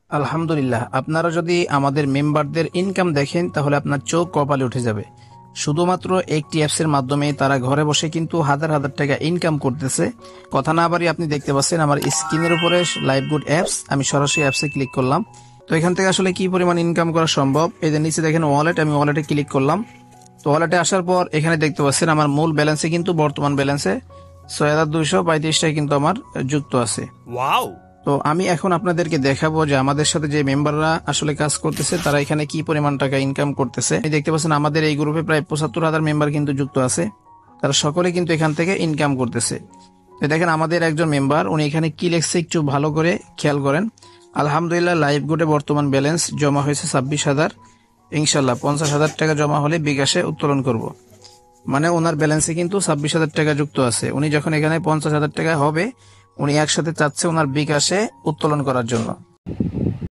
আলহামদুলিল্লাহ, আপনারা যদি আমাদের মেম্বারদের ইনকাম দেখেন তাহলে আপনার চোখ কপালে উঠে যাবে। শুধুমাত্র একটি অ্যাপস এর মাধ্যমে তারা ঘরে বসে কিন্তু হাজার হাজার টাকা ইনকাম করতেছে। কথা না বাড়ি আপনি দেখতে পাচ্ছেন আমার স্ক্রিনের উপরে লাইভ গুড অ্যাপস, আমি সরাসরি অ্যাপসে ক্লিক করলাম। তো এখান থেকে আসলে কি পরিমাণ ইনকাম করা সম্ভব, এই যে নিচে দেখেন ওয়ালেট, আমি ওয়ালেটে ক্লিক করলাম। তো ওয়ালেটে আসার পর এখানে দেখতে পাচ্ছেন আমার মূল ব্যালেন্সে কিন্তু বর্তমান ব্যালেন্সে ৬,২৩৫ টাকা কিন্তু আমার যুক্ত আছে। ওয়াও! তো আমি এখন আপনাদেরকে দেখাবো যে আমাদের সাথে যে মেম্বাররা আসলে কাজ করতেছে তারা এখানে কি পরিমাণ টাকা ইনকাম করতেছে। দেখতে পাচ্ছেন আমাদের এই গ্রুপে প্রায় ৭৫,০০০ মেম্বার কিন্তু যুক্ত আছে, তারা সকলে কিন্তু এখান থেকে ইনকাম করতেছে। তো দেখেন আমাদের একজন মেম্বার, উনি এখানে কি লিখছে একটু ভালো করে খেয়াল করেন। আলহামদুলিল্লাহ, লাইভ গুডে বর্তমান ব্যালেন্স জমা হয়েছে ২৬,০০০। ইনশাল্লাহ ৫০,০০০ টাকা জমা হলে বিকাশে উত্তোলন করব। মানে ওনার ব্যালেন্সে কিন্তু ২৬,০০০ টাকা যুক্ত আছে। উনি যখন এখানে ৫০,০০০ টাকা হবে, উনি একসাথে চাচ্ছে ওনার বিকাশে উত্তোলন করার জন্য।